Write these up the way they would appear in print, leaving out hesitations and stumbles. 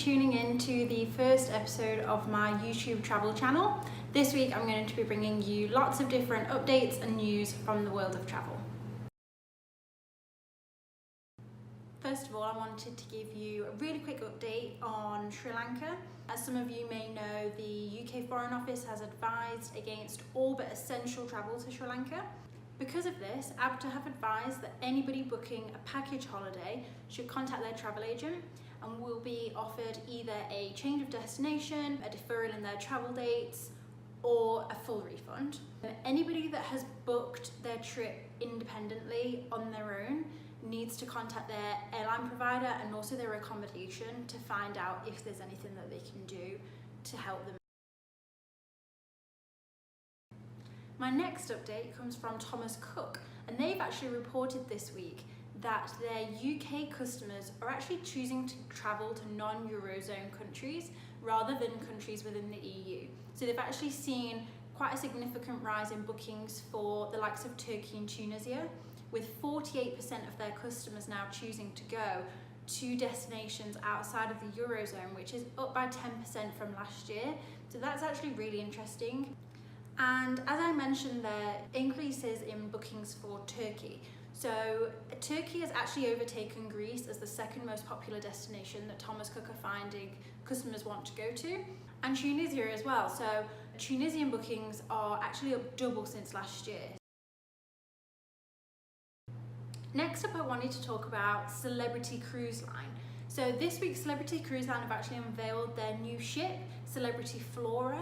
tuning in to the first episode of my YouTube travel channel. This week I'm going to be bringing you lots of different updates and news from the world of travel. First of all, I wanted to give you a really quick update on Sri Lanka. As some of you may know, the UK Foreign Office has advised against all but essential travel to Sri Lanka. Because of this, ABTA have advised that anybody booking a package holiday should contact their travel agent and will be offered either a change of destination, a deferral in their travel dates, or a full refund. Anybody that has booked their trip independently on their own needs to contact their airline provider and also their accommodation to find out if there's anything that they can do to help them. My next update comes from Thomas Cook, and they've actually reported this week that their UK customers are actually choosing to travel to non-Eurozone countries rather than countries within the EU. So they've actually seen quite a significant rise in bookings for the likes of Turkey and Tunisia, with 48% of their customers now choosing to go to destinations outside of the Eurozone, which is up by 10% from last year. So that's actually really interesting. And as I mentioned, there increases in bookings for Turkey. So Turkey has actually overtaken Greece as the second most popular destination that Thomas Cook are finding customers want to go to, and Tunisia as well. So Tunisian bookings are actually up double since last year. Next up, I wanted to talk about Celebrity Cruise Line. So this week, Celebrity Cruise Line have actually unveiled their new ship, Celebrity Flora,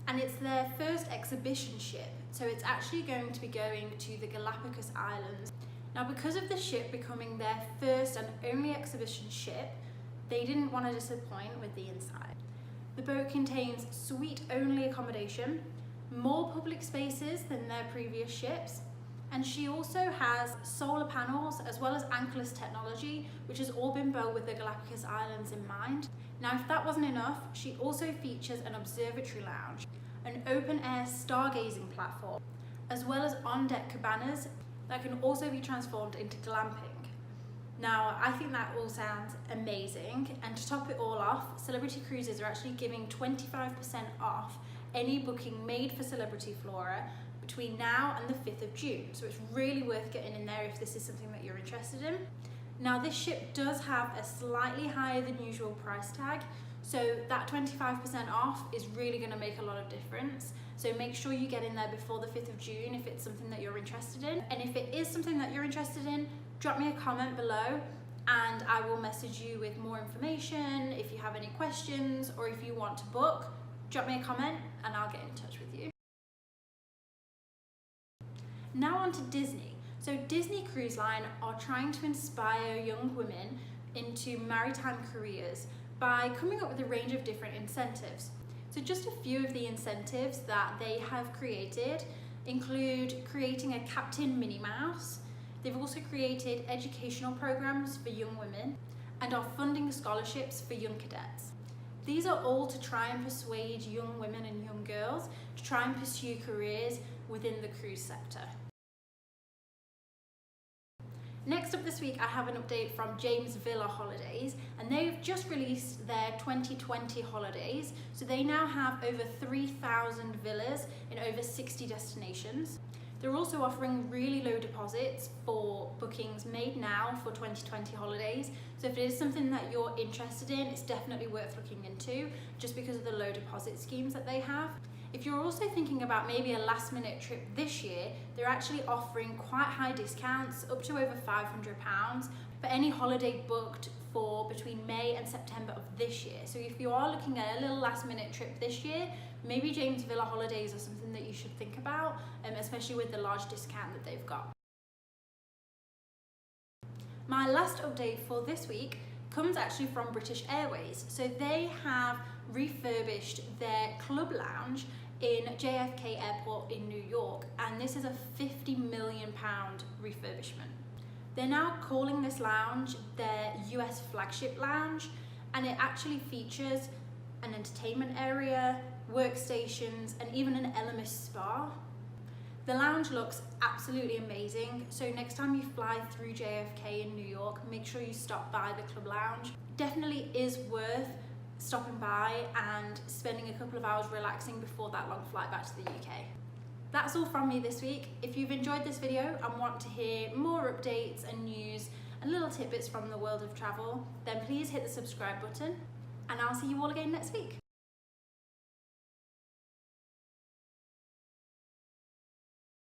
and it's their first exhibition ship. So it's actually going to be going to the Galapagos Islands. Now, because of the ship becoming their first and only exhibition ship, they didn't want to disappoint with the inside. The boat contains suite-only accommodation, more public spaces than their previous ships, and she also has solar panels as well as anchorless technology, which has all been built with the Galapagos Islands in mind. Now, if that wasn't enough, she also features an observatory lounge, an open-air stargazing platform, as well as on-deck cabanas that can also be transformed into glamping. Now, I think that all sounds amazing, and to top it all off, Celebrity Cruises are actually giving 25% off any booking made for Celebrity Flora between now and the 5th of June. So it's really worth getting in there if this is something that you're interested in. Now, this ship does have a slightly higher than usual price tag, so that 25% off is really going to make a lot of difference. So make sure you get in there before the 5th of June if it's something that you're interested in. And if it is something that you're interested in, drop me a comment below and I will message you with more information. If you have any questions or if you want to book, drop me a comment and I'll get in touch with you. Now on to Disney. So Disney Cruise Line are trying to inspire young women into maritime careers by coming up with a range of different incentives. So just a few of the incentives that they have created include creating a Captain Minnie Mouse. They've also created educational programs for young women and are funding scholarships for young cadets. These are all to try and persuade young women and young girls to try and pursue careers within the cruise sector. Next up this week, I have an update from James Villa Holidays, and they've just released their 2020 holidays. So they now have over 3,000 villas in over 60 destinations. They're also offering really low deposits for bookings made now for 2020 holidays. So if it is something that you're interested in, it's definitely worth looking into just because of the low deposit schemes that they have. If you're also thinking about maybe a last minute trip this year, they're actually offering quite high discounts, up to over £500 for any holiday booked for between May and September of this year. So if you are looking at a little last minute trip this year, maybe James Villa Holidays are something that you should think about, especially with the large discount that they've got. My last update for this week comes actually from British Airways. So they have refurbished their club lounge in JFK Airport in New York, and this is a £50 million refurbishment. They're now calling this lounge their US flagship lounge, and it actually features an entertainment area, workstations, and even an Elemis spa. The lounge looks absolutely amazing, so next time you fly through JFK in New York, make sure you stop by the club lounge. Definitely is worth stopping by and spending a couple of hours relaxing before that long flight back to the UK. That's all from me this week. If you've enjoyed this video and want to hear more updates and news and little tidbits from the world of travel, then please hit the subscribe button, and I'll see you all again next week.